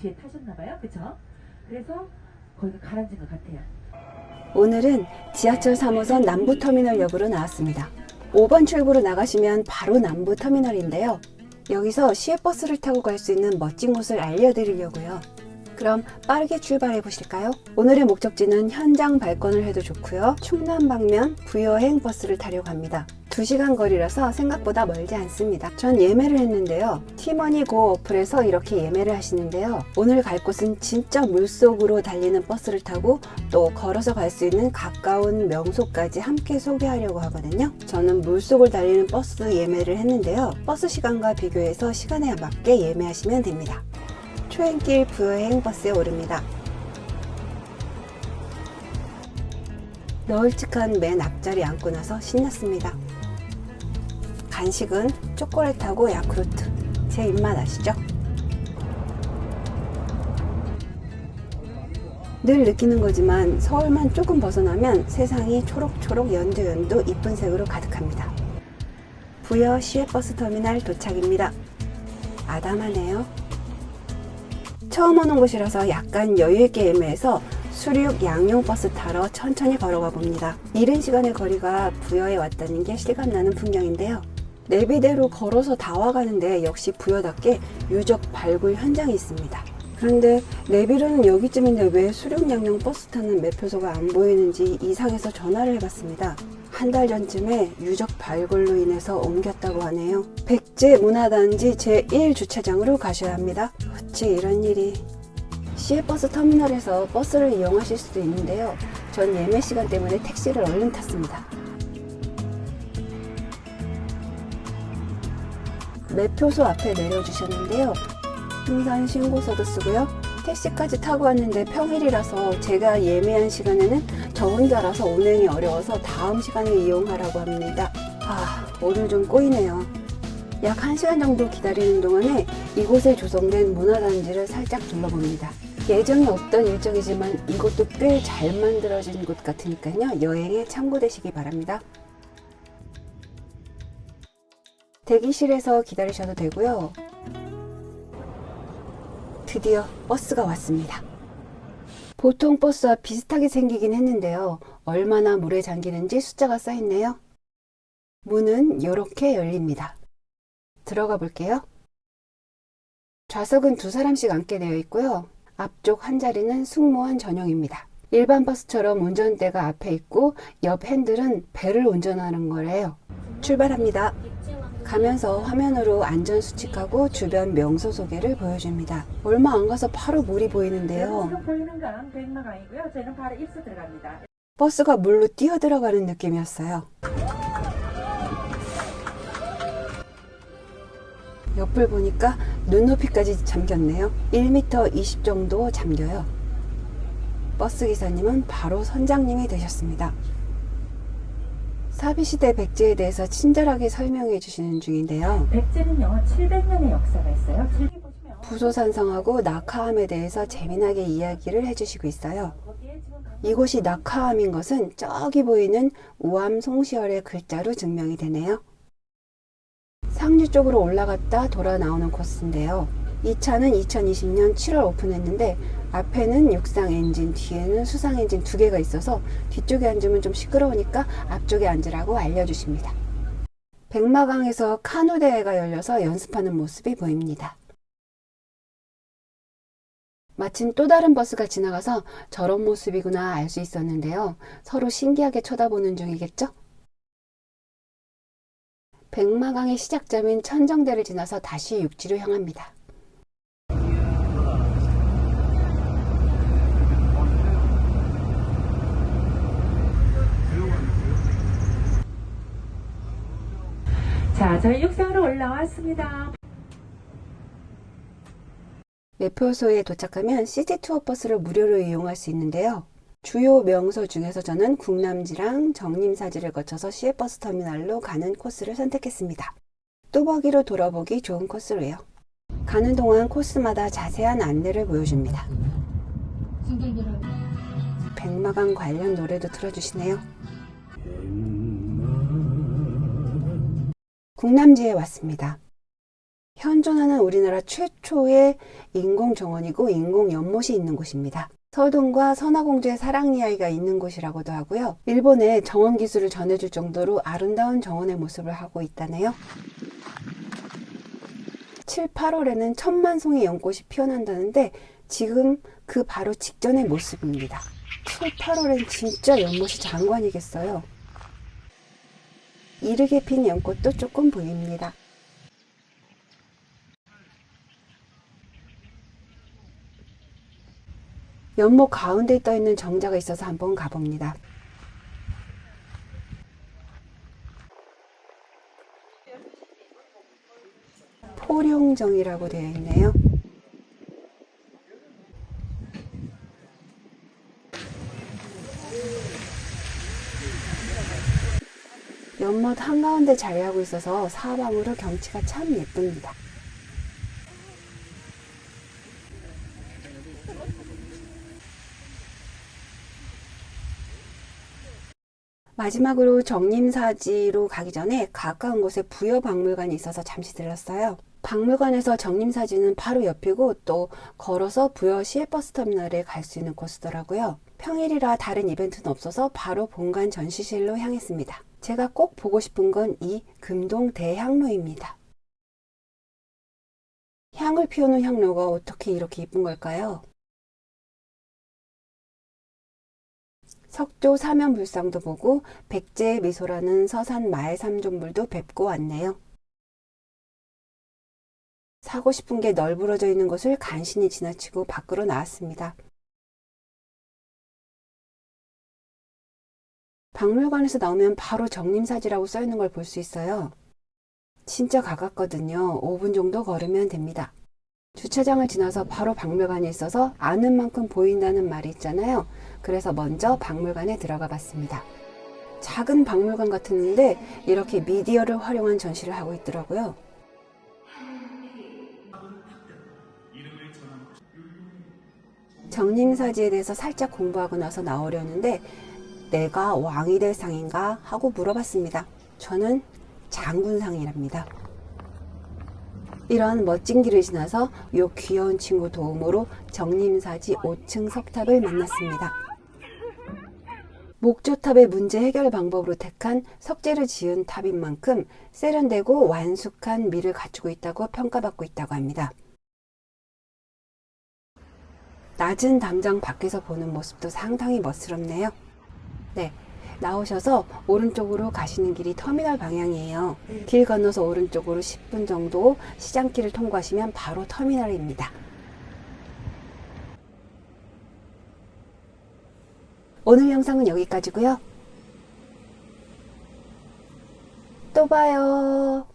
뒤에 타셨나봐요. 그쵸? 그래서 거기가 가라앉은 것 같아요. 오늘은 지하철 3호선 남부터미널역으로 나왔습니다. 5번 출구로 나가시면 바로 남부터미널인데요. 여기서 시외버스를 타고 갈 수 있는 멋진 곳을 알려드리려고요. 그럼 빠르게 출발해 보실까요? 오늘의 목적지는 현장 발권을 해도 좋고요. 충남 방면 부여행 버스를 타려고 합니다. 2시간 거리라서 생각보다 멀지 않습니다. 전 예매를 했는데요. 티머니 고 어플에서 이렇게 예매를 하시는데요. 오늘 갈 곳은 진짜 물속으로 달리는 버스를 타고 또 걸어서 갈 수 있는 가까운 명소까지 함께 소개하려고 하거든요. 저는 물속을 달리는 버스 예매를 했는데요. 버스 시간과 비교해서 시간에 맞게 예매하시면 됩니다. 초행길 부여행 버스에 오릅니다. 널찍한 맨 앞자리 앉고 나서 신났습니다. 간식은 초콜릿하고 야쿠르트. 제 입맛 아시죠? 늘 느끼는 거지만 서울만 조금 벗어나면 세상이 초록초록 연두연두 이쁜 색으로 가득합니다. 부여 시외버스 터미널 도착입니다. 아담하네요. 처음 오는 곳이라서 약간 여유있게 예매해서 수륙 양용버스 타러 천천히 걸어가 봅니다. 이른 시간의 거리가 부여에 왔다는 게 실감나는 풍경인데요. 내비대로 걸어서 다 와가는데 역시 부여답게 유적 발굴 현장이 있습니다. 그런데 내비로는 여기쯤인데 왜 수륙 양용 버스 타는 매표소가 안 보이는지 이상해서 전화를 해봤습니다. 한 달 전쯤에 유적 발굴로 인해서 옮겼다고 하네요. 백제 문화단지 제1주차장으로 가셔야 합니다. 어찌 이런 일이. 시외버스 터미널에서 버스를 이용하실 수도 있는데요. 전 예매 시간 때문에 택시를 얼른 탔습니다. 매표소 앞에 내려주셨는데요. 승산 신고서도 쓰고요. 택시까지 타고 왔는데 평일이라서 제가 예매한 시간에는 저 혼자라서 운행이 어려워서 다음 시간에 이용하라고 합니다. 오늘 좀 꼬이네요. 약 1시간 정도 기다리는 동안에 이곳에 조성된 문화단지를 살짝 둘러봅니다. 예정에 없던 일정이지만 이것도 꽤 잘 만들어진 곳 같으니까요. 여행에 참고되시기 바랍니다. 대기실에서 기다리셔도 되고요. 드디어 버스가 왔습니다. 보통 버스와 비슷하게 생기긴 했는데요. 얼마나 물에 잠기는지 숫자가 써있네요. 문은 이렇게 열립니다. 들어가 볼게요. 좌석은 2사람씩 앉게 되어 있고요. 앞쪽 한 자리는 승무원 전용입니다. 일반 버스처럼 운전대가 앞에 있고 옆 핸들은 배를 운전하는 거래요. 출발합니다. 가면서 화면으로 안전 수칙하고 주변 명소 소개를 보여줍니다. 얼마 안 가서 바로 물이 보이는데요. 지금 보이는 건 백마강이고요. 저희는 바로 입수 들어갑니다. 버스가 물로 뛰어 들어가는 느낌이었어요. 옆을 보니까 눈높이까지 잠겼네요. 1m 20 정도 잠겨요. 버스 기사님은 바로 선장님이 되셨습니다. 사비시대 백제에 대해서 친절하게 설명해 주시는 중인데요. 백제는요 700년의 역사가 있어요. 부소산성하고 낙하암에 대해서 재미나게 이야기를 해주시고 있어요. 이곳이 낙하암인 것은 저기 보이는 우암 송시열의 글자로 증명이 되네요. 상류 쪽으로 올라갔다 돌아 나오는 코스인데요. 이 차는 2020년 7월 오픈했는데 앞에는 육상 엔진, 뒤에는 수상 엔진 2개가 있어서 뒤쪽에 앉으면 좀 시끄러우니까 앞쪽에 앉으라고 알려주십니다. 백마강에서 카누 대회가 열려서 연습하는 모습이 보입니다. 마침 또 다른 버스가 지나가서 저런 모습이구나 알 수 있었는데요. 서로 신기하게 쳐다보는 중이겠죠? 백마강의 시작점인 천정대를 지나서 다시 육지로 향합니다. 자, 저희 육상으로 올라왔습니다. 매표소에 도착하면 시티투어 버스를 무료로 이용할 수 있는데요. 주요 명소 중에서 저는 국남지랑 정림사지를 거쳐서 시외버스 터미널로 가는 코스를 선택했습니다. 뚜벅이로 돌아보기 좋은 코스로요. 가는 동안 코스마다 자세한 안내를 보여줍니다. 백마강 관련 노래도 틀어주시네요. 국남지에 왔습니다. 현존하는 우리나라 최초의 인공정원이고 인공연못이 있는 곳입니다. 서동과 선화공주의 사랑 이야기가 있는 곳이라고도 하고요. 일본의 정원 기술을 전해줄 정도로 아름다운 정원의 모습을 하고 있다네요. 7, 8월에는 1000만 송이 연꽃이 피어난다는데 지금 그 바로 직전의 모습입니다. 7, 8월엔 진짜 연못이 장관이겠어요. 이르게 핀 연꽃도 조금 보입니다. 연못 가운데 떠있는 정자가 있어서 한번 가봅니다. 포룡정이라고 되어 있네요. 연못 한가운데 자리하고 있어서 사방으로 경치가 참 예쁩니다. 마지막으로 정림사지로 가기 전에 가까운 곳에 부여박물관이 있어서 잠시 들렀어요. 박물관에서 정림사지는 바로 옆이고 또 걸어서 부여 시외버스터미널에 갈 수 있는 코스더라고요. 평일이라 다른 이벤트는 없어서 바로 본관 전시실로 향했습니다. 제가 꼭 보고 싶은 건 이 금동 대향로입니다. 향을 피우는 향로가 어떻게 이렇게 예쁜 걸까요? 석조 사면불상도 보고 백제의 미소라는 서산 마을삼존불도 뵙고 왔네요. 사고 싶은 게 널브러져 있는 것을 간신히 지나치고 밖으로 나왔습니다. 박물관에서 나오면 바로 정림사지라고 써있는 걸 볼 수 있어요. 진짜 가깝거든요. 5분 정도 걸으면 됩니다. 주차장을 지나서 바로 박물관이 있어서 아는 만큼 보인다는 말이 있잖아요. 그래서 먼저 박물관에 들어가 봤습니다. 작은 박물관 같았는데 이렇게 미디어를 활용한 전시를 하고 있더라고요. 정림사지에 대해서 살짝 공부하고 나서 나오려는데 내가 왕이 될 상인가 하고 물어봤습니다. 저는 장군상이랍니다. 이런 멋진 길을 지나서 요 귀여운 친구 도움으로 정림사지 5층 석탑을 만났습니다. 목조탑의 문제 해결 방법으로 택한 석재를 지은 탑인 만큼 세련되고 완숙한 미를 갖추고 있다고 평가받고 있다고 합니다. 낮은 담장 밖에서 보는 모습도 상당히 멋스럽네요. 네, 나오셔서 오른쪽으로 가시는 길이 터미널 방향이에요. 길 건너서 오른쪽으로 10분 정도 시장길을 통과하시면 바로 터미널입니다. 오늘 영상은 여기까지고요. 또 봐요.